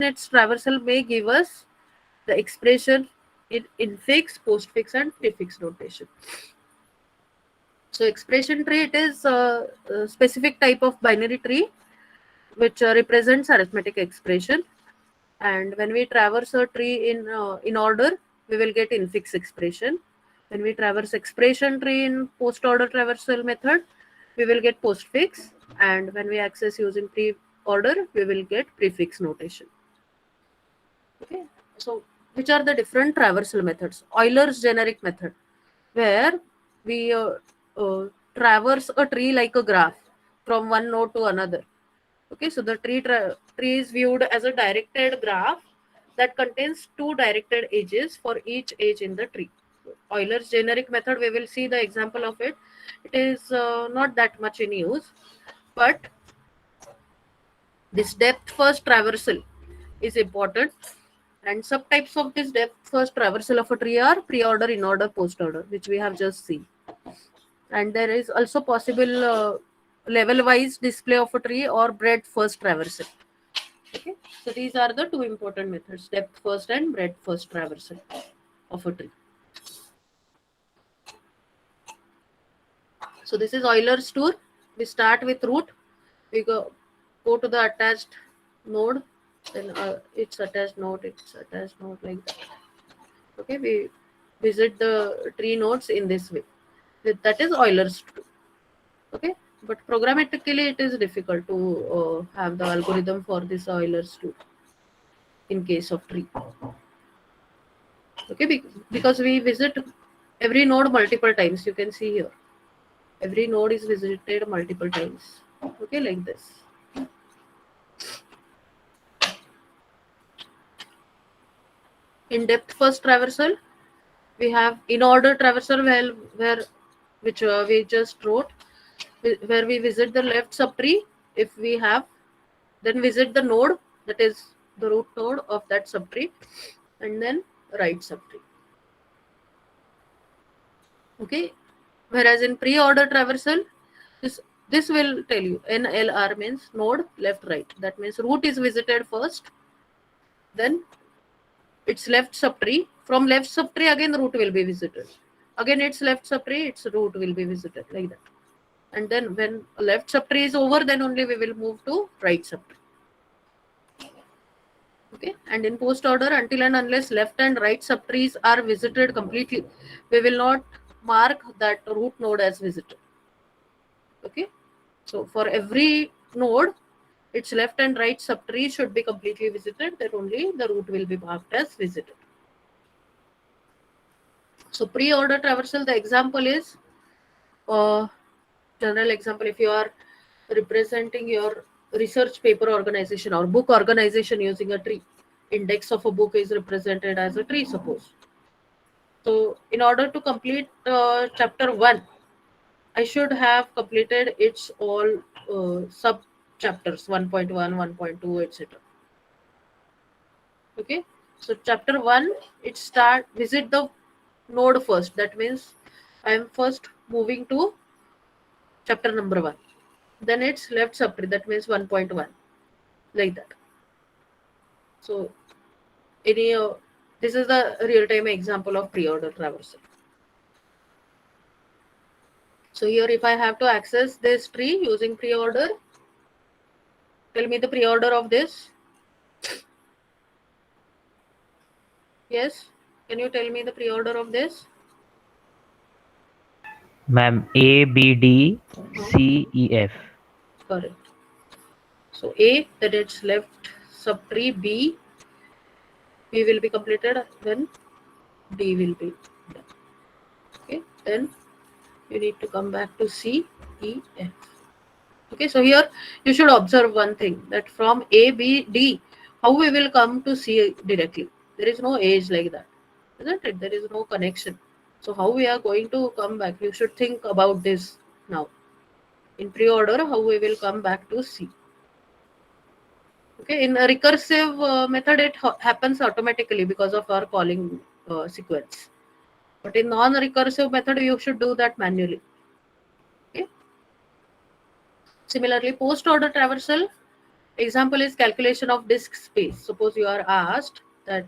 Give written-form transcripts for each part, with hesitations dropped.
its traversal may give us the expression in infix, postfix, and prefix notation. So expression tree, it is a specific type of binary tree which represents arithmetic expression. And when we traverse a tree in order, we will get infix expression. When we traverse expression tree in post order traversal method, we will get postfix. And when we access using pre-order, we will get prefix notation. Okay, so which are the different traversal methods? Euler's generic method, where we traverse a tree like a graph from one node to another. Okay, so the tree is viewed as a directed graph that contains two directed edges for each edge in the tree. Euler's generic method, we will see the example of it. It is not that much in use, but this depth first traversal is important. And subtypes of this depth first traversal of a tree are pre-order, in-order, post-order, which we have just seen. And there is also possible level-wise display of a tree or breadth first traversal. Okay, so these are the two important methods: depth first and breadth first traversal of a tree. So this is Euler's tour. We start with root. We go to the attached node. Then it's attached node like that. Okay, we visit the tree nodes in this way. That is Euler's tour. Okay, but programmatically it is difficult to have the algorithm for this Euler's tour in case of tree. Okay, because we visit every node multiple times. You can see here, every node is visited multiple times. Okay, like this. In depth first traversal, we have in order traversal which we just wrote, where we visit the left subtree if we have, then visit the node, that is the root node of that subtree, and then right subtree. Okay, whereas in pre-order traversal, this will tell you NLR means node left right. That means root is visited first, then its left subtree. From left subtree again root will be visited. Again its left subtree, its root will be visited, like that. And then when left subtree is over, then only we will move to right subtree. Okay, and in post order, until and unless left and right subtrees are visited completely, we will not mark that root node as visited. Okay, so for every node, its left and right subtree should be completely visited, then only the root will be marked as visited. So pre-order traversal, the example is general example. If you are representing your research paper organization or book organization using a tree, index of a book is represented as a tree, suppose. So in order to complete chapter 1, I should have completed its all sub chapters 1.1, 1.2, etc. Okay, so chapter 1, it start visit the node first. That means I am first moving to chapter number 1. Then it's left subtree, that means 1.1, like that. So any this is the real-time example of pre-order traversal. So here if I have to access this tree using pre-order, tell me the pre-order of this. Yes, can you tell me the pre-order of this? Ma'am, A, B, D, C, E, F. Correct. So A, that it's left subtree, B will be completed, then D will be done. Okay, then you need to come back to C, E, F. Okay, so here you should observe one thing, that from A, B, D, how we will come to C directly. There is no edge like that, isn't it? There is no connection. So how we are going to come back? You should think about this now. In pre-order, how we will come back to C. Okay, in a recursive method, it happens automatically because of our calling sequence. But in non-recursive method, you should do that manually. Okay. Similarly, post-order traversal, Example is calculation of disk space. Suppose you are asked that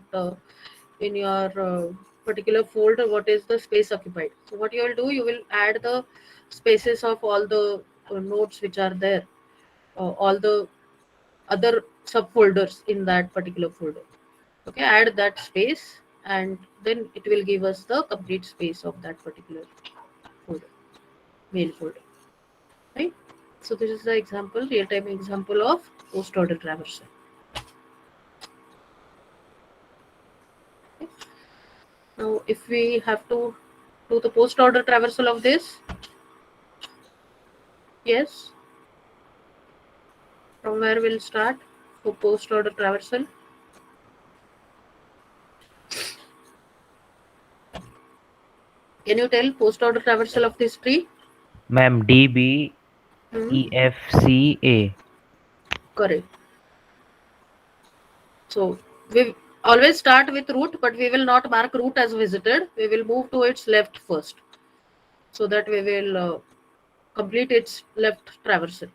in your particular folder, what is the space occupied? So what you will do, you will add the spaces of all the nodes which are there, all the other subfolders in that particular folder. Okay, add that space, and then it will give us the complete space of that particular folder, main folder, right? So this is the example, real-time example of post-order traversal. Okay. Now, if we have to do the post-order traversal of this, yes, from where we'll start for post-order traversal? Can you tell post-order traversal of this tree? Ma'am, D B E Hmm. F C A. Correct. So we always start with root, but we will not mark root as visited. We will move to its left first, so that we will complete its left traversal.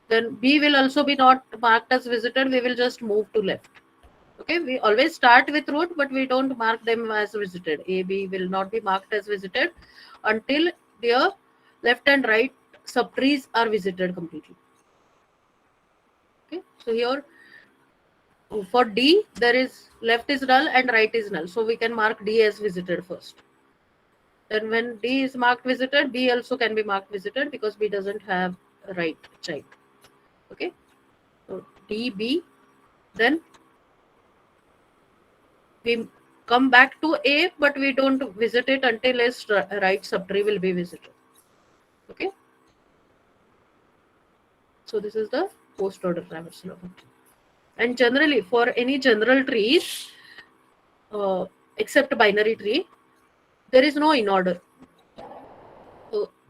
Then B will also be not marked as visited. We will just move to left. Okay, we always start with root, but we don't mark them as visited. A, B will not be marked as visited until their left and right subtrees are visited completely. Okay, so here for D, there is left is null and right is null. So we can mark D as visited first. Then when D is marked visited, B also can be marked visited because B doesn't have a right child. Okay, so D, B, then we come back to A, but we don't visit it until its right subtree will be visited. Okay, so this is the post order traversal of it. And generally, for any general trees, except binary tree, there is no in order,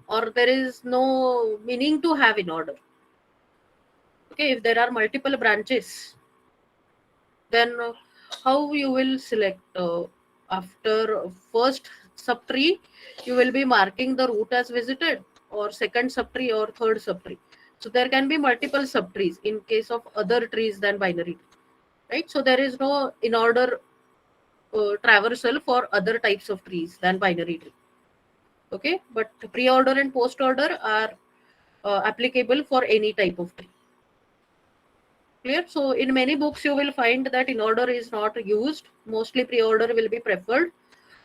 or there is no meaning to have in order. Okay, if there are multiple branches, then how you will select after first subtree, you will be marking the root as visited, or second subtree, or third subtree. So there can be multiple subtrees in case of other trees than binary, right? So there is no in order traversal for other types of trees than binary tree. Okay, but pre-order and post-order are applicable for any type of tree. Clear? So in many books you will find that in order is not used. Mostly pre-order will be preferred,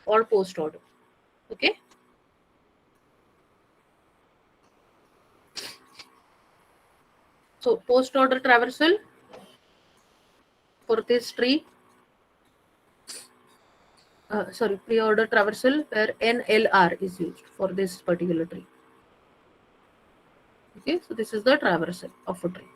or post-order. Okay. So post-order traversal for this tree, sorry, pre-order traversal where NLR is used for this particular tree. Okay, so this is the traversal of a tree.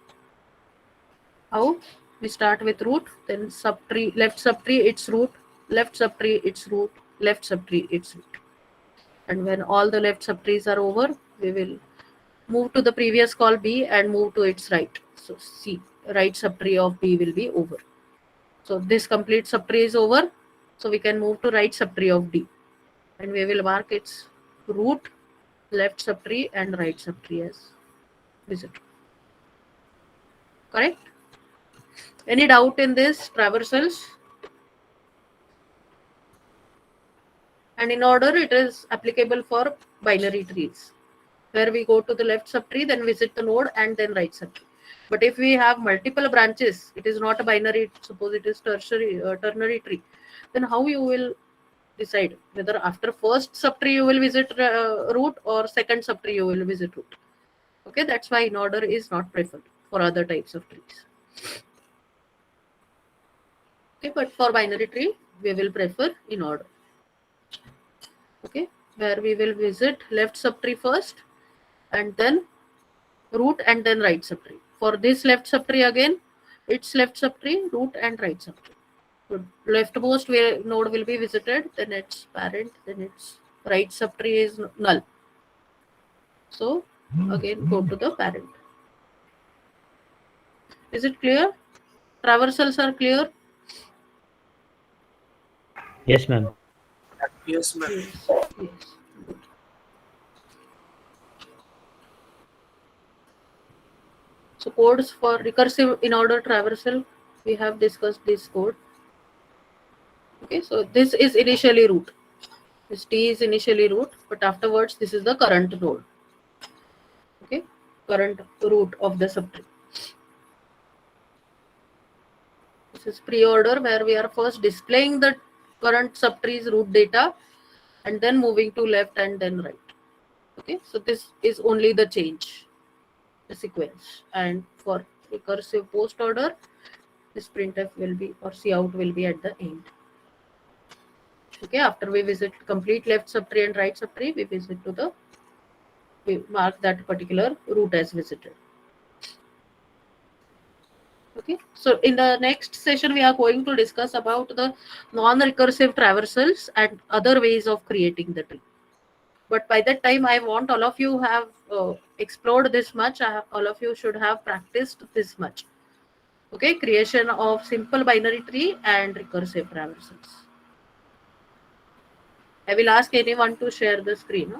How? We start with root, then subtree, left subtree its root, left subtree its root, left subtree its root. And when all the left subtrees are over, we will move to the previous call B and move to its right. So C, right subtree of B will be over. So this complete subtree is over. So we can move to right subtree of D. And we will mark its root, left subtree and right subtree as visited. Correct? Any doubt in this traversals? And in order, it is applicable for binary trees, where we go to the left subtree, then visit the node, and then right subtree. But if we have multiple branches, it is not a binary. Suppose it is ternary tree, then how you will decide whether after first subtree you will visit root, or second subtree you will visit root? Okay, that's why in order is not preferred for other types of trees. Okay, but for binary tree, we will prefer in order. Okay, where we will visit left subtree first, and then root, and then right subtree. For this left subtree again, its left subtree, root and right subtree. So leftmost node will be visited, then its parent, then its right subtree is null. So again go to the parent. Is it clear? Traversals are clear? Yes, ma'am. Yes, ma'am. Yes. Yes. So codes for recursive in-order traversal, we have discussed this code. Okay, so this is initially root. This T is initially root, but afterwards this is the current node. Okay, current root of the subtree. This is pre-order, where we are first displaying the current subtree's root data and then moving to left and then right. Okay, so this is only the change, the sequence. And for recursive post order, this printf will be, or cout will be at the end. Okay, after we visit complete left subtree and right subtree, we mark that particular root as visited. Okay, so in the next session we are going to discuss about the non-recursive traversals and other ways of creating the tree. But by that time I want all of you have explored this much. All of you should have practiced this much. Okay, creation of simple binary tree and recursive traversals. I will ask anyone to share the screen.